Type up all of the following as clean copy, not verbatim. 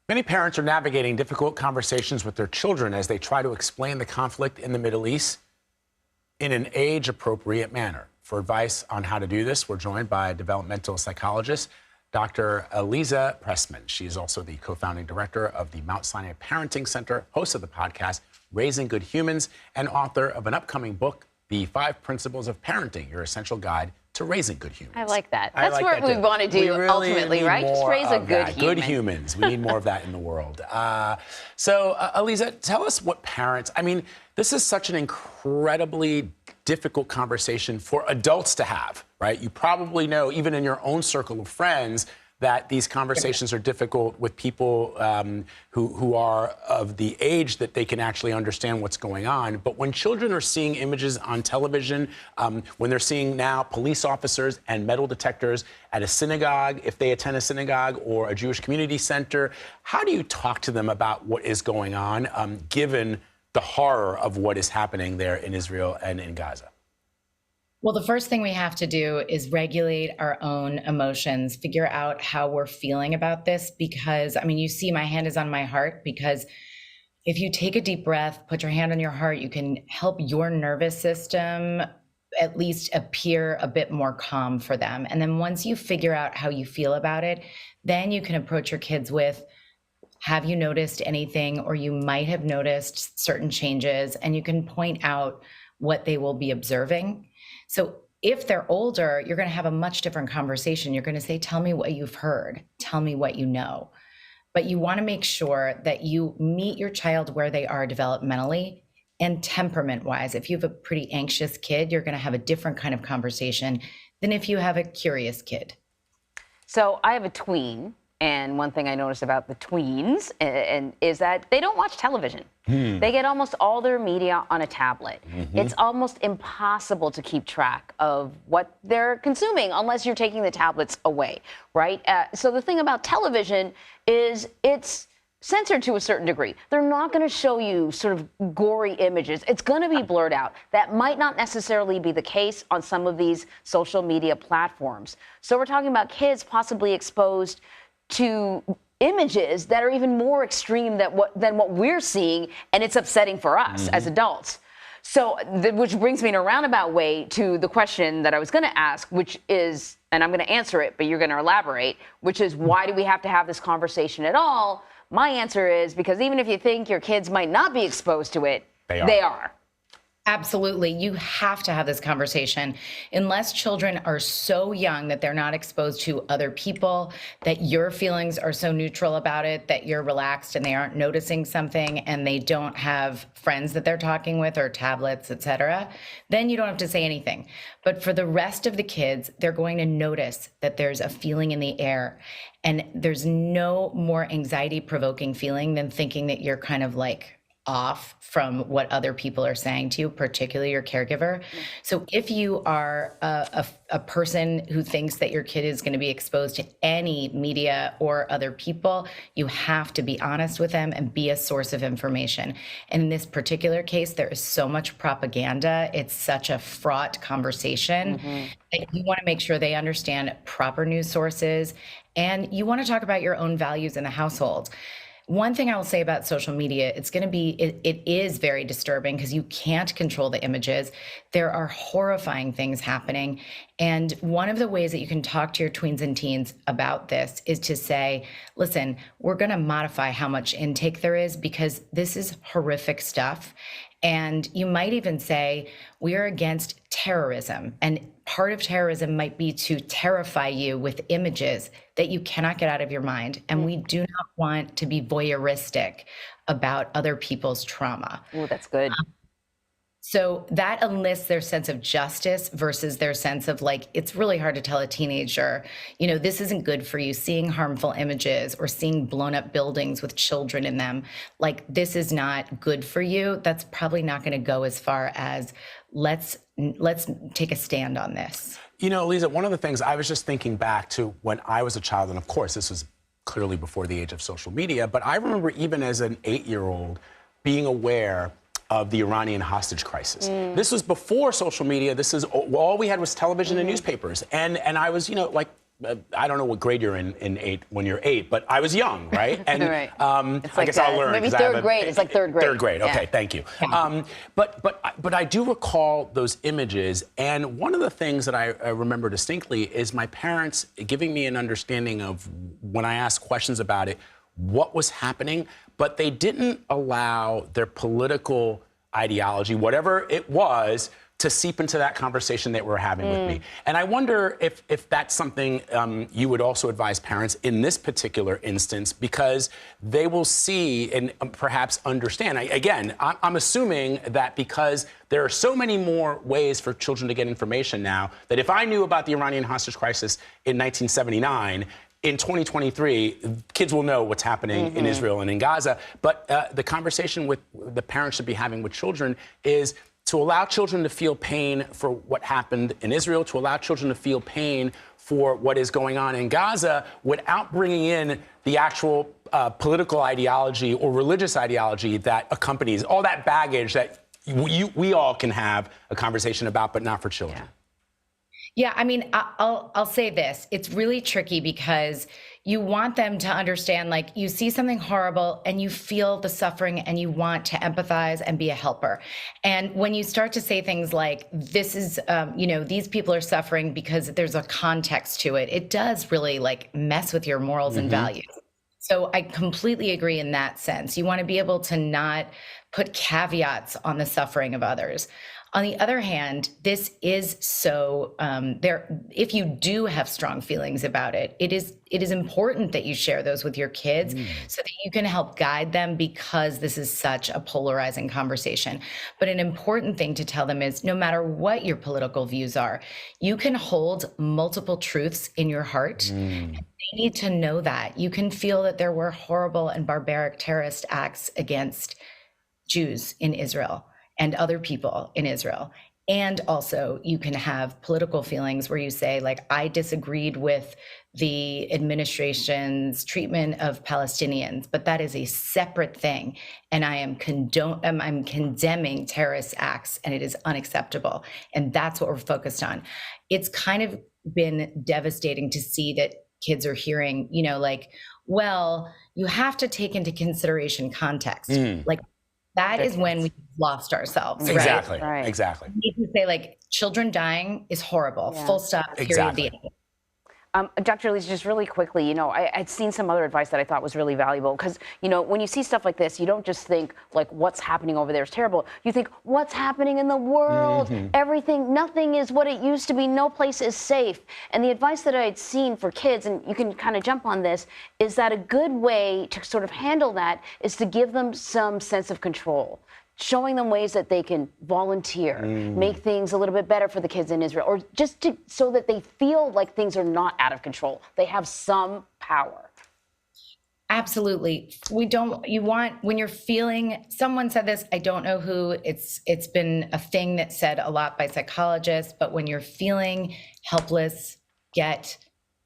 Many parents are navigating difficult conversations with their children as they try to explain the conflict in the Middle East in an age-appropriate manner. For advice on how to do this, we're joined by developmental psychologist, Dr. Aliza Pressman. She is also the co-founding director of the Mount Sinai Parenting Center, host of the podcast Raising Good Humans, and author of an upcoming book, The 5 Principles of Parenting, Your Essential Guide to Raising Good Humans. I like that. That's what we want to do ultimately, right? Just raise a good human. Good humans. We need more of that in the world. So, Aliza, tell us what parents, I mean, this is such an incredibly difficult conversation for adults to have, right? You probably know, even in your own circle of friends, that these conversations are difficult with people who are of the age that they can actually understand what's going on. But when children are seeing images on television, when they're seeing now police officers and metal detectors at a synagogue, if they attend a synagogue or a Jewish community center, how do you talk to them about what is going on, given the horror of what is happening there in Israel and in Gaza? Well, the first thing we have to do is regulate our own emotions, figure out how we're feeling about this, because, I mean, you see my hand is on my heart, because if you take a deep breath, put your hand on your heart, you can help your nervous system at least appear a bit more calm for them. And then once you figure out how you feel about it, then you can approach your kids with, have you noticed anything, or you might have noticed certain changes, and you can point out what they will be observing. So if they're older, you're going to have a much different conversation. You're going to say, tell me what you've heard. Tell me what you know. But you want to make sure that you meet your child where they are developmentally and temperament-wise. If you have a pretty anxious kid, you're going to have a different kind of conversation than if you have a curious kid. So I have a tween. And one thing I noticed about the tweens is that they don't watch television. They get almost all their media on a tablet. It's almost impossible to keep track of what they're consuming unless you're taking the tablets away, right? So the thing about television is it's censored to a certain degree. They're not going to show you sort of gory images. It's going to be blurred out. That might not necessarily be the case on some of these social media platforms. So we're talking about kids possibly exposed to images that are even more extreme than what we're seeing, and it's upsetting for us as adults. So, which brings me in a roundabout way to the question that I was going to ask, which is, and I'm going to answer it, but you're going to elaborate, which is, why do we have to have this conversation at all? My answer is because even if you think your kids might not be exposed to it, they are. Absolutely. You have to have this conversation. Unless children are so young that they're not exposed to other people, that your feelings are so neutral about it, that you're relaxed and they aren't noticing something and they don't have friends that they're talking with or tablets, etc., then you don't have to say anything. But for the rest of the kids, they're going to notice that there's a feeling in the air. And there's no more anxiety-provoking feeling than thinking that you're kind of like off from what other people are saying to you, particularly your caregiver. So if you are a person who thinks that your kid is going to be exposed to any media or other people, you have to be honest with them and be a source of information. And in this particular case, there is so much propaganda. It's such a fraught conversation that you want to make sure they understand proper news sources, and you want to talk about your own values in the household. One thing I will say about social media, it is very disturbing because you can't control the images. There are horrifying things happening. And one of the ways that you can talk to your tweens and teens about this is to say, listen, we're going to modify how much intake there is because this is horrific stuff. And you might even say, we are against terrorism. And part of terrorism might be to terrify you with images that you cannot get out of your mind. And we do not want to be voyeuristic about other people's trauma. Oh, that's good. So that enlists their sense of justice versus their sense of like, it's really hard to tell a teenager, you know, this isn't good for you, seeing harmful images or seeing blown up buildings with children in them. Like, this is not good for you. That's probably not going to go as far as let's take a stand on this. You know, Aliza, one of the things I was just thinking back to when I was a child, and of course, this was clearly before the age of social media, but I remember even as an 8-year-old being aware of the Iranian hostage crisis. This was before social media. This is all we had was television and newspapers. And I was, you know, like I don't know what grade you're in when you're 8, but I was young, right? And right. It's I guess I'll learn. Maybe 'cause I have third grade. It's like third grade. Third grade. Okay, Yeah. thank you. But I do recall those images, and one of the things that I remember distinctly is my parents giving me an understanding of, when I asked questions about it, what was happening, but they didn't allow their political ideology, whatever it was, to seep into that conversation that we're having with me. And I wonder if that's something you would also advise parents in this particular instance, because they will see and perhaps understand. I'm assuming that because there are so many more ways for children to get information now, that if I knew about the Iranian hostage crisis in 1979, in 2023, kids will know what's happening in Israel and in Gaza. But the conversation with the parents should be having with children is to allow children to feel pain for what happened in Israel, to allow children to feel pain for what is going on in Gaza, without bringing in the actual political ideology or religious ideology that accompanies all that baggage that we all can have a conversation about, but not for children. Yeah, I mean, I'll say this. It's really tricky because you want them to understand, like, you see something horrible and you feel the suffering and you want to empathize and be a helper. And when you start to say things like, this is, these people are suffering because there's a context to it, it does really like mess with your morals and values. So I completely agree in that sense. You want to be able to not put caveats on the suffering of others. On the other hand, this is so if you do have strong feelings about it, it is important that you share those with your kids so that you can help guide them, because this is such a polarizing conversation. But an important thing to tell them is, no matter what your political views are, you can hold multiple truths in your heart. And they need to know that. You can feel that there were horrible and barbaric terrorist acts against Jews in Israel and other people in Israel. And also you can have political feelings where you say, like, I disagreed with the administration's treatment of Palestinians, but that is a separate thing. And I'm condemning terrorist acts, and it is unacceptable. And that's what we're focused on. It's kind of been devastating to see that kids are hearing, like, well, you have to take into consideration context. Like, that is when we've lost ourselves, Exactly. right? Exactly. You can say, like, children dying is horrible, full stop, period. Exactly. Dr. Aliza, just really quickly, I'd seen some other advice that I thought was really valuable, because, when you see stuff like this, you don't just think, like, what's happening over there is terrible. You think, what's happening in the world? Nothing is what it used to be. No place is safe. And the advice that I'd seen for kids, and you can kind of jump on this, is that a good way to sort of handle that is to give them some sense of control. Showing them ways that they can volunteer, make things a little bit better for the kids in Israel, or just so that they feel like things are not out of control. They have some power. Absolutely. When you're feeling, someone said this, I don't know who, it's been a thing that's said a lot by psychologists, but when you're feeling helpless,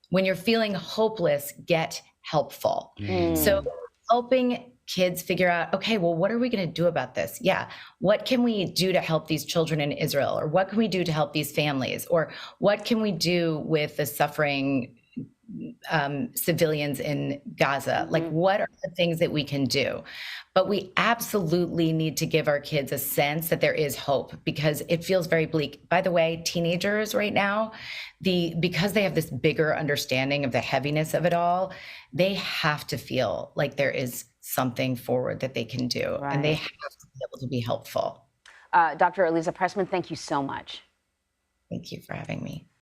when you're feeling hopeless, get helpful. So helping kids figure out, okay, well, what are we going to do about this? Yeah. What can we do to help these children in Israel? Or what can we do to help these families? Or what can we do with the suffering civilians in Gaza? Like, what are the things that we can do? But we absolutely need to give our kids a sense that there is hope, because it feels very bleak. By the way, teenagers right now, because they have this bigger understanding of the heaviness of it all, they have to feel like there is something forward that they can do. Right. And they have to be able to be helpful. Dr. Aliza Pressman, thank you so much. Thank you for having me.